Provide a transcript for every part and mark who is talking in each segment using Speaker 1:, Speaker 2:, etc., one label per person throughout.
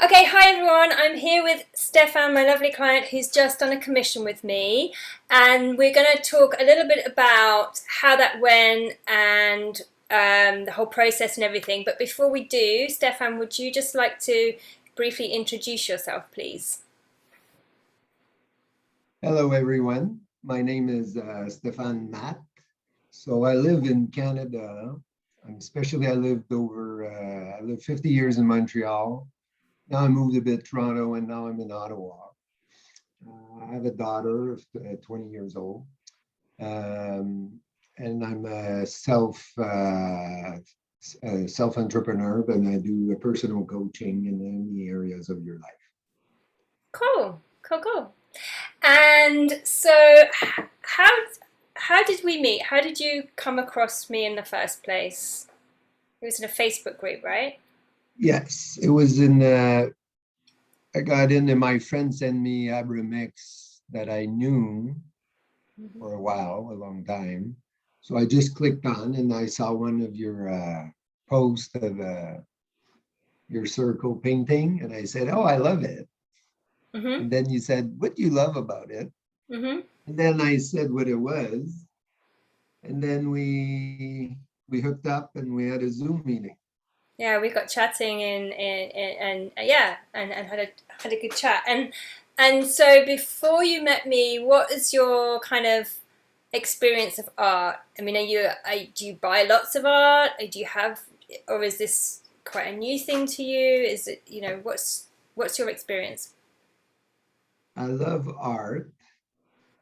Speaker 1: Okay, hi everyone. I'm here with Stephane, my lovely client, who's just done a commission with me, and we're going to talk a little bit about how that went and the whole process and everything. But before we do, Stephane, would you just like to briefly introduce yourself, please?
Speaker 2: Hello, everyone. My name is Stephane Matt. So I live in Canada. Especially, I lived 50 years in Montreal. Now I moved a bit Toronto, and now I'm in Ottawa. I have a daughter of 20 years old, um, and I'm a self entrepreneur, and I do a personal coaching in any areas of your life.
Speaker 1: Cool, cool, cool. And so, how how did we meet? How did you come across me in the first place? It was in a Facebook group, right?
Speaker 2: Yes, it was in I got in and my friend sent me Abramix that I knew
Speaker 1: Mhm.
Speaker 2: for a while, a long time. So I just clicked on and I saw one of your posts of your circle painting, and I said, "Oh, I love it."
Speaker 1: Mhm.
Speaker 2: And then you said, "What do you love about it?"
Speaker 1: Mhm.
Speaker 2: And then I said what it was, and then we hooked up and we had a Zoom meeting.
Speaker 1: Yeah, we got chatting and yeah, and had a good chat. And so before you met me, what is your kind of experience of art? I mean, do you buy lots of art? Or do you have, or is this quite a new thing to you? Is it, what's your experience?
Speaker 2: I love art.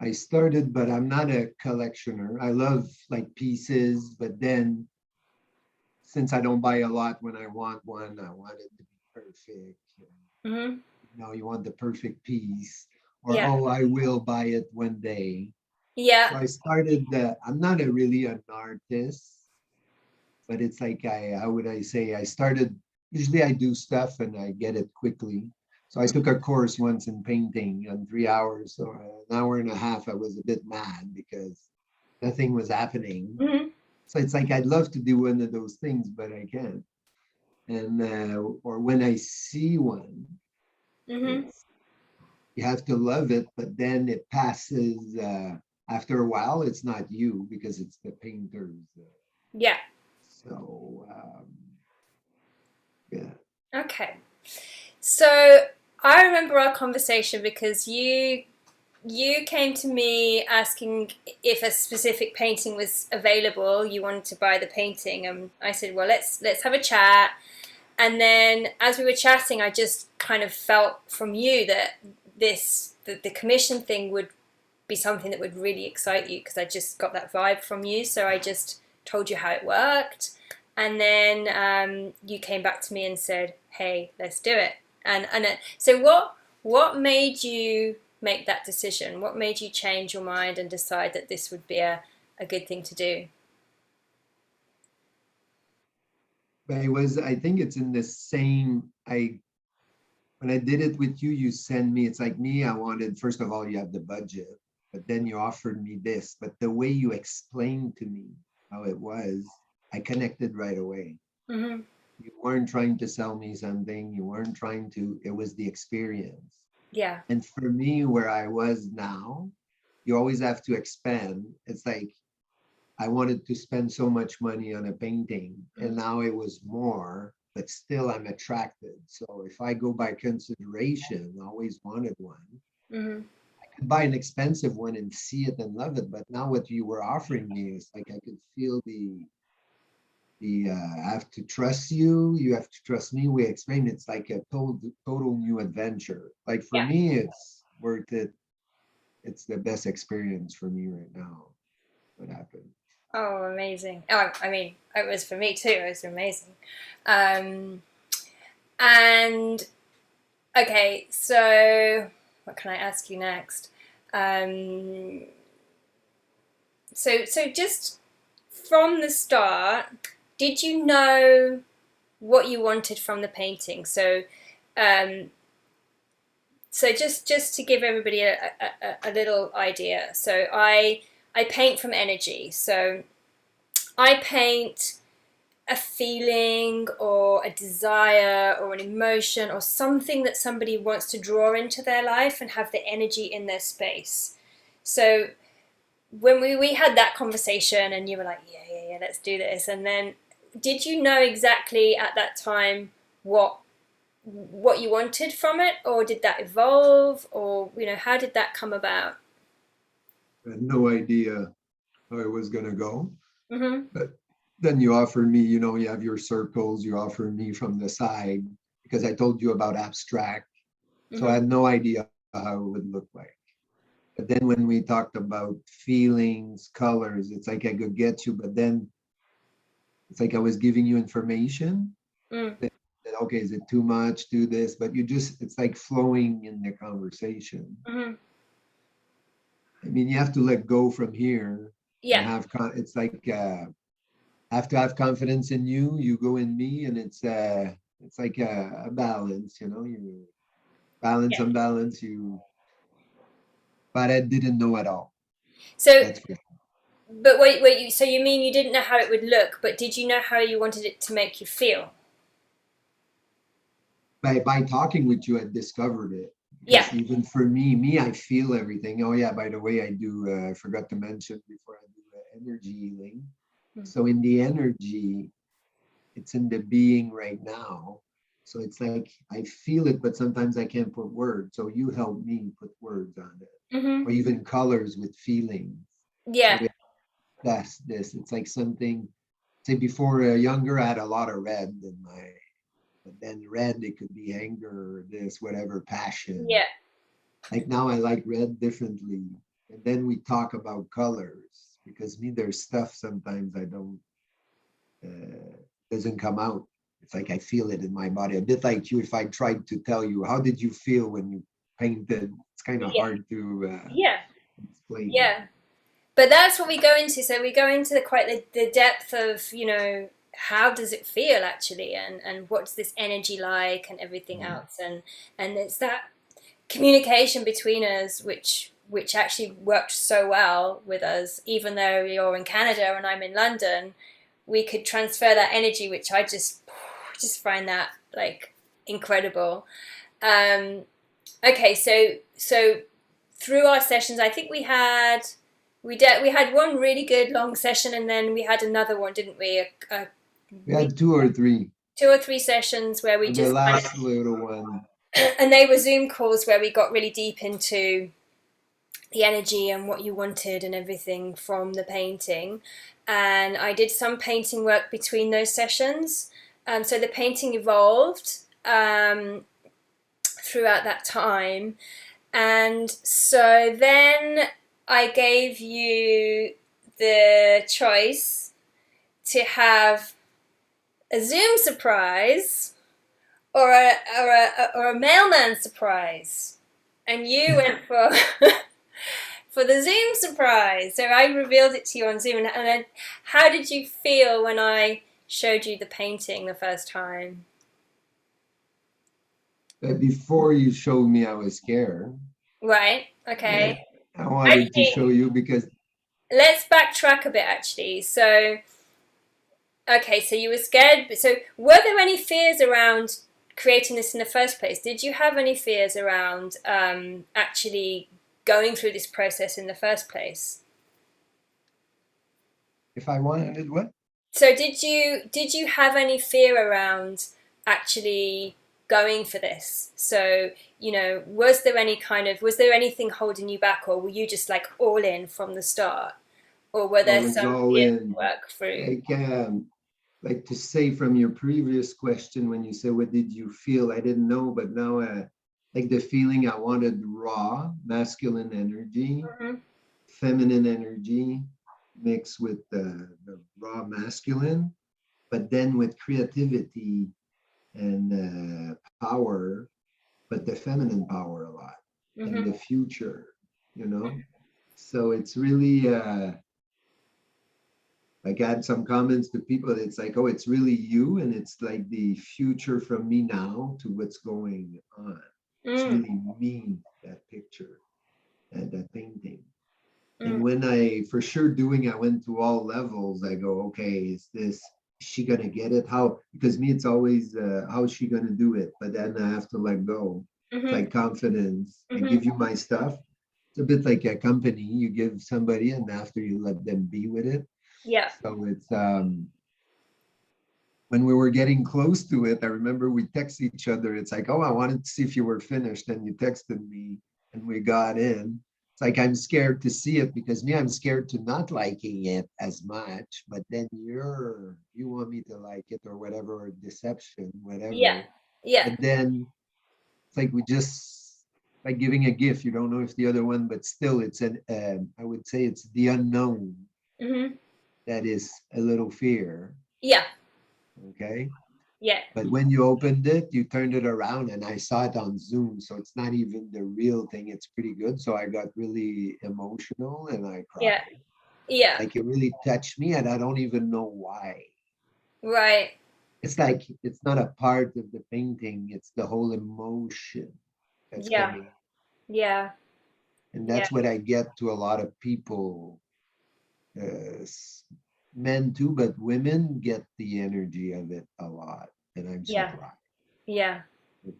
Speaker 2: I started, but I'm not a collectioner. I love like pieces, but then since I don't buy a lot when I want one, I want it to be perfect.
Speaker 1: Hmm.
Speaker 2: You want the perfect piece, or
Speaker 1: Yeah.
Speaker 2: oh, I will buy it one day. So
Speaker 1: Yeah.
Speaker 2: I started. I'm not a really an artist, but it's like how would I say? I started. Usually, I do stuff and I get it quickly. So I took a course once in painting in 3 hours. So an hour and a half, I was a bit mad because nothing was happening.
Speaker 1: Hmm.
Speaker 2: So it's like I'd love to do one of those things, but I can't. And or when I see one,
Speaker 1: Hmm.
Speaker 2: it's you have to love it, but then it passes after a while. It's not you because it's the painters.
Speaker 1: Yeah.
Speaker 2: So yeah,
Speaker 1: Okay. So I remember our conversation because you came to me asking if a specific painting was available. You wanted to buy the painting, and I said, "Well, let's have a chat." And then as we were chatting, I just kind of felt from you that the commission thing would be something that would really excite you because I just got that vibe from you. So I just told you how it worked, and then you came back to me and said, "Hey, let's do it." So what made you make that decision? What made you change your mind and decide that this would be a good thing to do?
Speaker 2: but it was. I think it's in the same. I when I did it with you, you send me. It's like me. I wanted first of all, you have the budget, but then you offered me this. But the way you explained to me how it was, I connected right away.
Speaker 1: Hmm.
Speaker 2: You weren't trying to sell me something. You weren't trying to, it was the experience.
Speaker 1: Yeah.
Speaker 2: And for me, where I was now, you always have to expand. It's like I wanted to spend so much money on a painting, and now it was more, but still I'm attracted. So if I go by consideration, I always wanted one.
Speaker 1: Hmm.
Speaker 2: I could buy an expensive one and see it and love it. But now what you were offering me is like I could feel I have to trust you, you have to trust me. We explained it's like a total new adventure. Like for
Speaker 1: Yeah.
Speaker 2: me, it's worth it. It's the best experience for me right now. What happened?
Speaker 1: Oh, amazing. Oh, I mean, it was for me too. It was amazing. Um, and okay, so what can I ask you next? Um, so just from the start, did you know what you wanted from the painting? Um, so just to give everybody a little idea. I paint from energy. So I paint a feeling or a desire or an emotion or something that somebody wants to draw into their life and have the energy in their space. So when we had that conversation and you were like, yeah, let's do this. And then did you know exactly at that time what you wanted from it, or did that evolve, or how did that come about?
Speaker 2: I had no idea how it was going to go.
Speaker 1: Mm-hmm.
Speaker 2: But then you offered me, you have your circles, you offered me from the side because I told you about abstract. So I
Speaker 1: Mm-hmm.
Speaker 2: had no idea how it would look like. But then when we talked about feelings, colors, it's like I could get you, but then it's like I was giving you information
Speaker 1: Mm.
Speaker 2: that, okay, is it too much? Do this, but it's like flowing in the conversation.
Speaker 1: Mm-hmm.
Speaker 2: I mean, you have to let go from here and
Speaker 1: Yeah,
Speaker 2: it's like, have to have confidence in you. You go in me, and it's like a balance. You balance,
Speaker 1: yeah.
Speaker 2: unbalance. But I didn't know at all.
Speaker 1: So,
Speaker 2: That's for sure.
Speaker 1: but wait, so you mean you didn't know how it would look, but did you know how you wanted it to make you feel?
Speaker 2: By talking with you, I discovered it
Speaker 1: Yeah.
Speaker 2: because even for me, I feel everything. Oh yeah, by the way, I do. I forgot to mention before I do energy healing.
Speaker 1: Mm.
Speaker 2: So in the energy, it's in the being right now. So it's like I feel it, but sometimes I can't put words. So you help me put words on it,
Speaker 1: Mm-hmm.
Speaker 2: or even colors with feelings. So
Speaker 1: Yeah.
Speaker 2: yeah, that's this. It's like something. Say before younger, I had a lot of red in my. But then red, it could be anger, this, whatever, passion.
Speaker 1: Yeah.
Speaker 2: Like now, I like red differently. And then we talk about colors because me, there's stuff sometimes I don't doesn't come out. It's like I feel it in my body. A bit like you, if I tried to tell you, how did you feel when you painted? It's kind of
Speaker 1: Yeah.
Speaker 2: hard to
Speaker 1: Yeah.
Speaker 2: explain.
Speaker 1: Yeah. But that's what we go into. So we go into the depth of, how does it feel actually, and what's this energy like, and everything
Speaker 2: Mm.
Speaker 1: else, and it's that communication between us which actually worked so well with us, even though you're in Canada and I'm in London. We could transfer that energy, which I just find that like incredible. Um, okay, so through our sessions, I think we had one really good long session, and then we had another one, didn't we?
Speaker 2: We
Speaker 1: We
Speaker 2: had two or three.
Speaker 1: 2 or 3 sessions where we
Speaker 2: And the
Speaker 1: just kind
Speaker 2: last
Speaker 1: of,
Speaker 2: little one,
Speaker 1: and they were Zoom calls where we got really deep into the energy and what you wanted and everything from the painting. And I did some painting work between those sessions. So the painting evolved throughout that time. And so then I gave you the choice to have a Zoom surprise or a mailman surprise. And you went for for the Zoom surprise. So I revealed it to you on Zoom. And then, how did you feel when I showed you the painting the first time?
Speaker 2: before you showed me, I was scared.
Speaker 1: Right.
Speaker 2: Yeah,
Speaker 1: Okay.
Speaker 2: I
Speaker 1: I
Speaker 2: wanted to
Speaker 1: think
Speaker 2: show you because
Speaker 1: let's backtrack a bit actually. So, okay, so you were scared. So, were there any fears around creating this in the first place? Did you have any fears around actually going through this process in the first place?
Speaker 2: if I wanted what?
Speaker 1: So did you have any fear around actually going for this? So, was there anything holding you back, or were you just like all in from the start? Or were
Speaker 2: I
Speaker 1: there
Speaker 2: was
Speaker 1: some
Speaker 2: all
Speaker 1: fears
Speaker 2: in.
Speaker 1: to work through?
Speaker 2: Like like to say from your previous question when you said what did you feel, I didn't know, but now like the feeling I wanted raw masculine energy,
Speaker 1: Hmm.
Speaker 2: feminine energy mixed with the raw masculine, but then with creativity and power, but the feminine power a lot, and the
Speaker 1: Hmm.
Speaker 2: future, you know so it's really like I had some comments to people. It's like, oh, it's really you, and it's like the future from me now to what's going on. It's
Speaker 1: Mm,
Speaker 2: really me, that picture and that painting.
Speaker 1: mm,
Speaker 2: And when I for sure doing, I went to all levels. I go, okay, is this? is she gonna get it? How? Because me, it's always how is she gonna do it? But then I have to let go. It's
Speaker 1: Mhm.
Speaker 2: like confidence. I
Speaker 1: Mhm.
Speaker 2: give you my stuff. It's a bit like a company. You give somebody, and after you let them be with it.
Speaker 1: Yeah.
Speaker 2: So it's when we were getting close to it, I remember we text each other. It's like, oh, I wanted to see if you were finished. And you texted me and we got in. It's like, I'm scared to see it because me, I'm scared to not liking it as much. But then you want me to like it or whatever, or deception,
Speaker 1: Yeah.
Speaker 2: whatever.
Speaker 1: Yeah.
Speaker 2: But then it's like we just, like giving a gift. You don't know if the other one, but still, it's I would say it's the unknown
Speaker 1: Mhm.
Speaker 2: that is a little fear.
Speaker 1: Yeah.
Speaker 2: Okay.
Speaker 1: Yeah.
Speaker 2: But when you opened it, you turned it around and I saw it on Zoom. So it's not even the real thing. It's pretty good. So I got really emotional and I
Speaker 1: Yeah.
Speaker 2: cried.
Speaker 1: Yeah.
Speaker 2: Like it really touched me and I don't even know why.
Speaker 1: Right.
Speaker 2: It's like it's not a part of the painting, it's the whole emotion that's
Speaker 1: Yeah.
Speaker 2: coming.
Speaker 1: Yeah.
Speaker 2: And
Speaker 1: Yeah.
Speaker 2: that's what I get to a lot of people, men too, but women get the energy of it a lot. And I'm
Speaker 1: Yeah.
Speaker 2: surprised.
Speaker 1: Yeah.
Speaker 2: It's,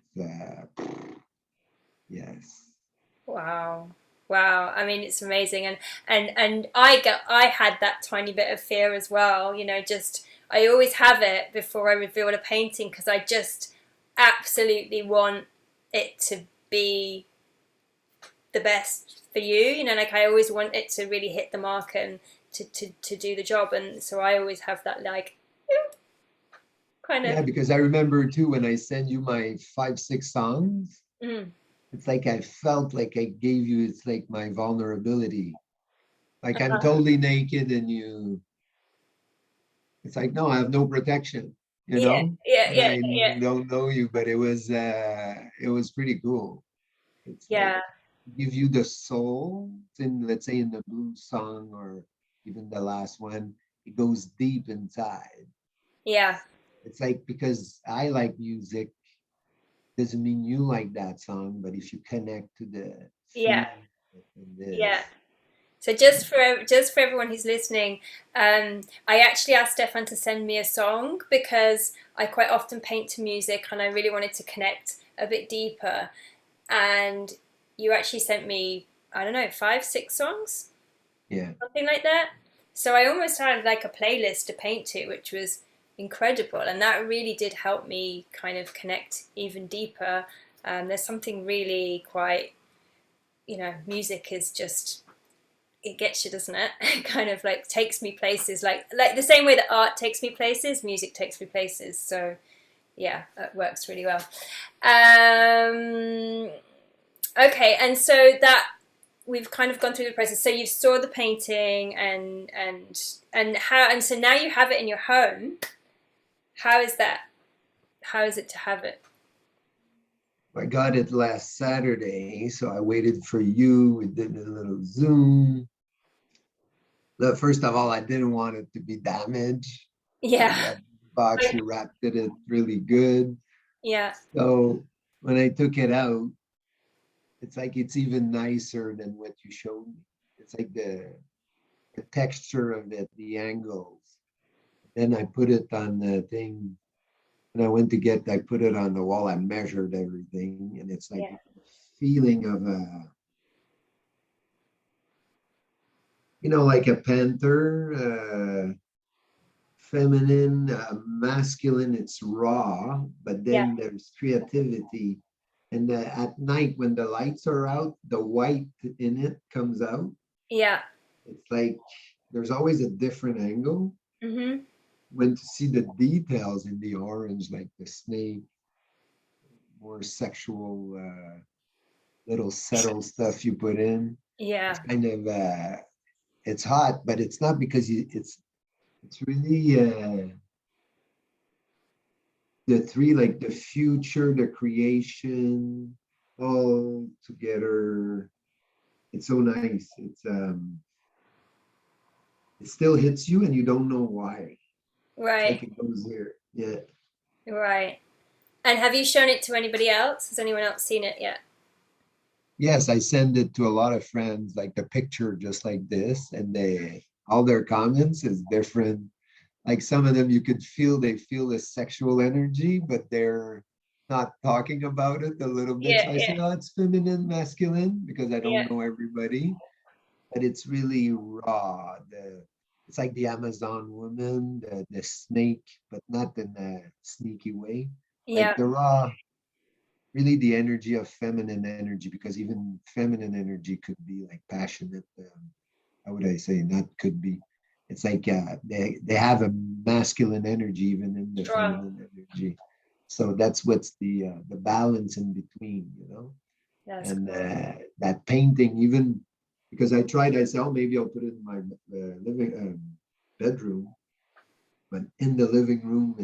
Speaker 2: yes.
Speaker 1: Wow. Wow. I mean, it's amazing. And I had that tiny bit of fear as well, just I always have it before I reveal a painting because I just absolutely want it to be the best for you, like I always want it to really hit the mark and to do the job. And so I always have that like kind of
Speaker 2: Yeah, because I remember too when I send you my 5, 6 songs,
Speaker 1: mm,
Speaker 2: it's like I felt like I gave you, it's like my vulnerability. Like I'm
Speaker 1: uh-huh.
Speaker 2: totally naked and it's like, no, I have no protection,
Speaker 1: Yeah, yeah,
Speaker 2: and
Speaker 1: yeah,
Speaker 2: I
Speaker 1: yeah,
Speaker 2: don't know you, but it was pretty cool. It's like
Speaker 1: yeah,
Speaker 2: give you the soul. It's in, let's say in the blues song or even the last one, it goes deep inside.
Speaker 1: yeah,
Speaker 2: It's like because I like music doesn't mean you like that song, but if you connect to the
Speaker 1: yeah,
Speaker 2: feeling in
Speaker 1: yeah.
Speaker 2: this,
Speaker 1: So just for everyone who's listening, I actually asked Stefan to send me a song because I quite often paint to music and I really wanted to connect a bit deeper. And you actually sent me, I don't know, 5, 6 songs,
Speaker 2: yeah,
Speaker 1: something like that. So I almost had like a playlist to paint to, which was incredible, and that really did help me kind of connect even deeper. There's something really quite, music is just it gets you, doesn't it? It kind of like takes me places, like the same way that art takes me places, music takes me places. So yeah, that works really well. Um, okay, and so that we've kind of gone through the process. So you saw the painting and so now you have it in your home. How is that? How is it to have it?
Speaker 2: I got it last Saturday, so I waited for you. We did a little Zoom. First of all, I didn't want it to be damaged. So
Speaker 1: Yeah,
Speaker 2: you had the box, you wrapped it really good.
Speaker 1: yeah,
Speaker 2: So when I took it out, it's like it's even nicer than what you showed me. It's like the texture of it, the angles. Then I put it on the thing. And I went to I put it on the wall. I measured everything, and it's like
Speaker 1: yeah,
Speaker 2: a feeling of a, like a panther, feminine, masculine. It's raw, but
Speaker 1: yeah,
Speaker 2: then there's creativity. And at night, when the lights are out, the white in it comes out.
Speaker 1: yeah.
Speaker 2: It's like there's always a different angle
Speaker 1: Mhm.
Speaker 2: when to see the details in the orange, like the snake, more sexual, little subtle stuff you put in. It's
Speaker 1: Yeah,
Speaker 2: kind of it's hot, but it's not because it's really the three, like the future, the creation, all together. It's so nice. It still hits you and you don't know why. It's
Speaker 1: right,
Speaker 2: like it goes here. Yeah.
Speaker 1: right. And have you shown it to anybody else? Has anyone else seen it yet?
Speaker 2: Yes, I send it to a lot of friends, like the picture just like this, and they all their comments is different. like some of them you could feel, they feel the sexual energy, but they're not talking about it a little bit.
Speaker 1: Yeah,
Speaker 2: So I say,
Speaker 1: yeah,
Speaker 2: oh, it's feminine, masculine, because I
Speaker 1: yeah,
Speaker 2: don't know everybody, but it's really raw. It's like the Amazon woman, the snake, but not in a sneaky way. Like
Speaker 1: yeah,
Speaker 2: the raw, really the energy of feminine energy, because even feminine energy could be like passionate. How would I say? Not could be. It's like they have a masculine energy even in the
Speaker 1: strong.
Speaker 2: feminine energy. So that's what's the balance in between, you know.
Speaker 1: That's
Speaker 2: And
Speaker 1: cool.
Speaker 2: that painting, even because I tried, I said, oh, maybe I'll put it in my living bedroom, but in the living room,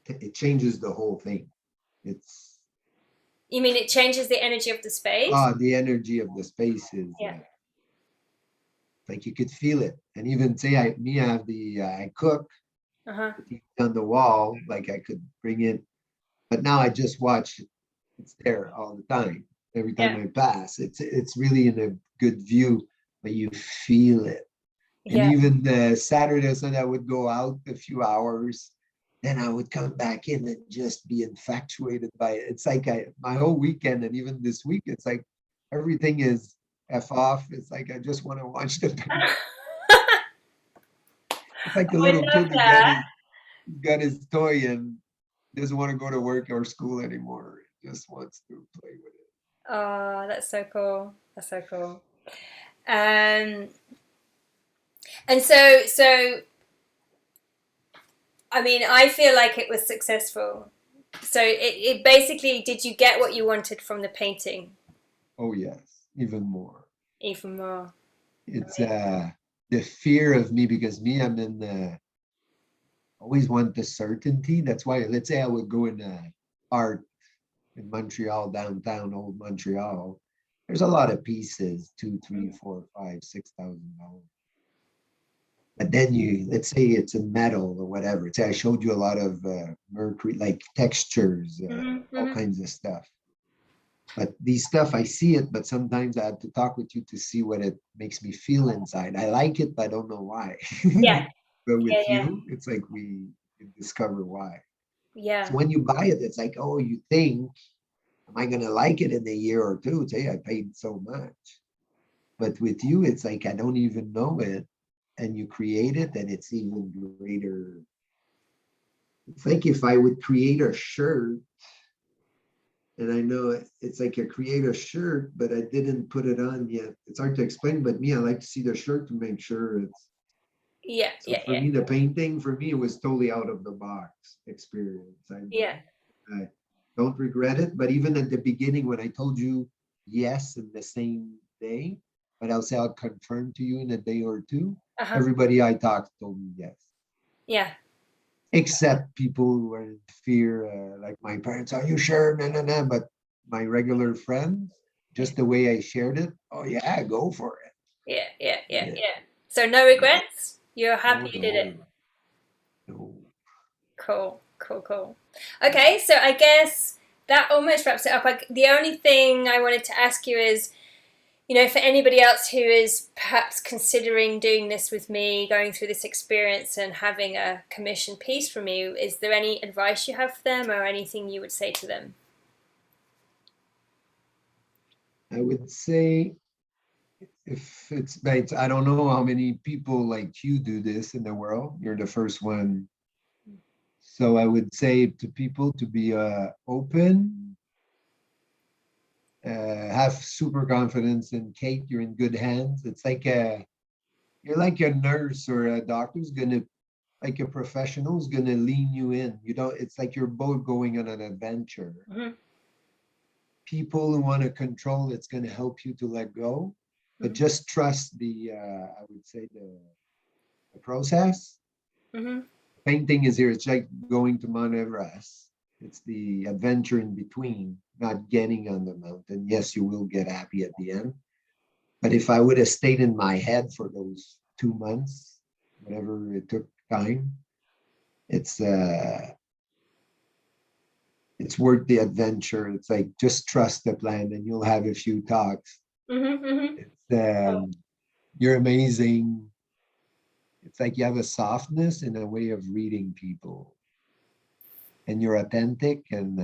Speaker 2: it changes the whole thing. It's
Speaker 1: You mean it changes the energy of the space?
Speaker 2: the energy of the space is
Speaker 1: Yeah.
Speaker 2: like you could feel it. And even say I have I cook
Speaker 1: Uh-huh.
Speaker 2: on the wall, like I could bring it, but now I just watch it. It's there all the time. Every time
Speaker 1: Yeah.
Speaker 2: I pass, it's really in a good view, but you feel it. And
Speaker 1: Yeah.
Speaker 2: even Saturday or Sunday, I would go out a few hours, then I would come back in and just be infatuated by it. It's like my whole weekend and even this week, it's like everything is F off. It's like I just want to watch the paint. It's like the
Speaker 1: I
Speaker 2: little
Speaker 1: love
Speaker 2: kid who
Speaker 1: that.
Speaker 2: got his toy and doesn't want to go to work or school anymore. He just wants to play with it.
Speaker 1: Oh, that's so cool. That's so cool. Um, and so I mean, I feel like it was successful. So it basically, did you get what you wanted from the painting?
Speaker 2: Oh yes, even more.
Speaker 1: Even more.
Speaker 2: It's
Speaker 1: Amazing.
Speaker 2: the fear of me, because me, I'm in the always want the certainty. That's why, let's say I would go in art in Montreal, downtown, old Montreal. There's a lot of pieces, two, three, four, five, $6,000. But then let's say it's a metal or whatever. Say I showed you a lot of mercury, like textures,
Speaker 1: Hmm.
Speaker 2: all
Speaker 1: Hmm.
Speaker 2: kinds of stuff. But these stuff, I see it, but sometimes I have to talk with you to see what it makes me feel inside. I like it, but I don't know why.
Speaker 1: Yeah,
Speaker 2: But
Speaker 1: yeah,
Speaker 2: with
Speaker 1: yeah,
Speaker 2: you, it's like we discover why.
Speaker 1: yeah,
Speaker 2: So when you buy it, it's like, oh, you think, am I going to like it in a year or two? Say, I paid so much. But with you, it's like, I don't even know it. And you create it, and it's even greater. It's like if I would create a shirt, and I know it's like I create a shirt, but I didn't put it on yet. It's hard to explain, but me, I like to see the shirt to make sure it's.
Speaker 1: yeah,
Speaker 2: So
Speaker 1: yeah,
Speaker 2: for
Speaker 1: yeah,
Speaker 2: me, the painting, for me, it was totally out of the box experience.
Speaker 1: yeah,
Speaker 2: I don't regret it. But even at the beginning, when I told you yes in the same day, but I'll say I'll confirm to you in a day or two,
Speaker 1: uh-huh,
Speaker 2: everybody I talked told me yes,
Speaker 1: yeah.
Speaker 2: except people who were in fear, like my parents. Are you sure? No, no, no. But my regular friends,
Speaker 1: Yeah,
Speaker 2: just the way I shared it, oh yeah, go for it.
Speaker 1: yeah, yeah, yeah,
Speaker 2: Yeah,
Speaker 1: yeah. So no
Speaker 2: yeah.
Speaker 1: regrets? You're
Speaker 2: Oh
Speaker 1: happy you did it?
Speaker 2: no, no.
Speaker 1: Cool, cool, cool. Okay, so I guess that almost wraps it up. Like, the only thing I wanted to ask you is, for anybody else who is perhaps considering doing this with me, going through this experience and having a commissioned piece from you, is there any advice you have for them or anything you would say to them?
Speaker 2: I would say if it's based, I don't know how many people like you do this in the world. You're the first one. So I would say to people to be open, have super confidence in Kate. You're in good hands. It's like you're like a nurse or a doctor who's gonna, like a professional who's gonna lean you in. You don't. It's like you're both going on an adventure.
Speaker 1: Hmm.
Speaker 2: People who want to control, it's gonna help you to let go, but
Speaker 1: Hmm.
Speaker 2: just trust I would say the process.
Speaker 1: Hmm.
Speaker 2: Painting is here. It's like going to Mount Everest. It's the adventure in between, not getting on the mountain. Yes, you will get happy at the end. But if I would have stayed in my head for those 2 months, whatever it took time, it's uh it's worth the adventure. It's like just trust the plan and you'll have a few talks.
Speaker 1: Hmm. Hmm.
Speaker 2: It's you're amazing. it's like you have a softness and a way of reading people, and you're authentic, and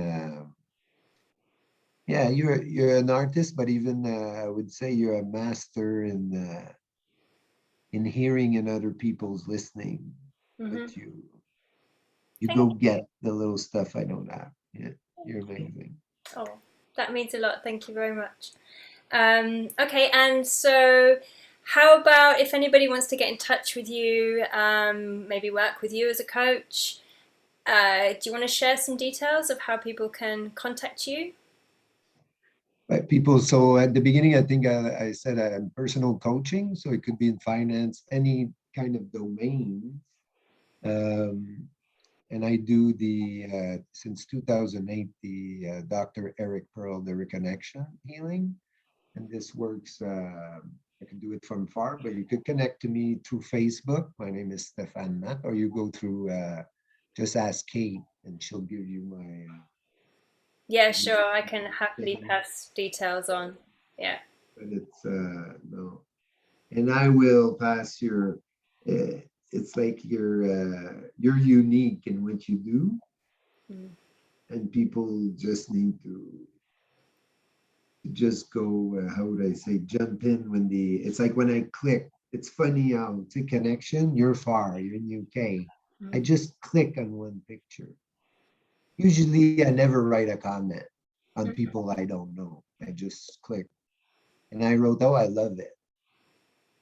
Speaker 2: yeah, you're an artist, but even I would say you're a master in hearing and other people's listening.
Speaker 1: Hmm.
Speaker 2: But you
Speaker 1: Thank
Speaker 2: go get the little stuff I don't have. Yeah, you're
Speaker 1: you.
Speaker 2: amazing.
Speaker 1: Oh, that means a lot. Thank you very much. Okay, and so how about if anybody wants to get in touch with you, maybe work with you as a coach? Do you want to share some details of how people can contact you?
Speaker 2: But people, so at the beginning, I think I said I'm personal coaching, so it could be in finance, any kind of domain. Um, and I do since 2008, the Dr. Eric Pearl, the reconnection healing. And this works, I can do it from far, but you could connect to me through Facebook. My name is Stephane Matt, or you go through, just ask Kate and she'll give you
Speaker 1: Yeah,
Speaker 2: my
Speaker 1: sure. I can happily
Speaker 2: thing.
Speaker 1: pass details on. Yeah.
Speaker 2: But it's, no. And I will pass it's like you're unique in what you do,
Speaker 1: Mm.
Speaker 2: and people just need to just go, how would I say, jump in when it's like when I click, it's funny how it's a connection, you're far, you're in UK. I
Speaker 1: Mm.
Speaker 2: just click on one picture. Usually I never write a comment on
Speaker 1: Mm.
Speaker 2: people I don't know. I just click. And I wrote, oh, I love it.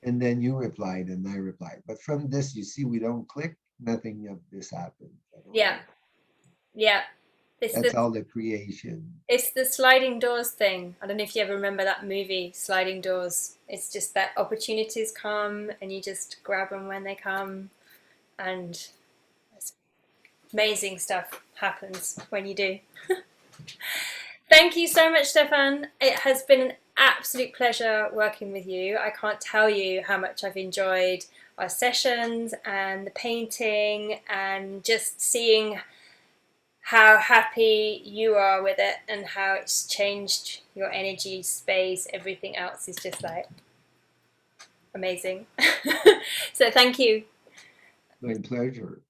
Speaker 2: And then you replied and I replied. But from this, you see, we don't click, nothing of this happens. I don't
Speaker 1: Yeah,
Speaker 2: know.
Speaker 1: yeah. It's
Speaker 2: That's
Speaker 1: the
Speaker 2: all the creation.
Speaker 1: it's the sliding doors thing. I don't know if you ever remember that movie, Sliding Doors. It's just that opportunities come and you just grab them when they come, and amazing stuff happens when you do. Thank you so much, Stefan. It has been an absolute pleasure working with you. I can't tell you how much I've enjoyed our sessions and the painting and just seeing how happy you are with it and how it's changed your energy, space, everything else is just like amazing. So thank you.
Speaker 2: My pleasure.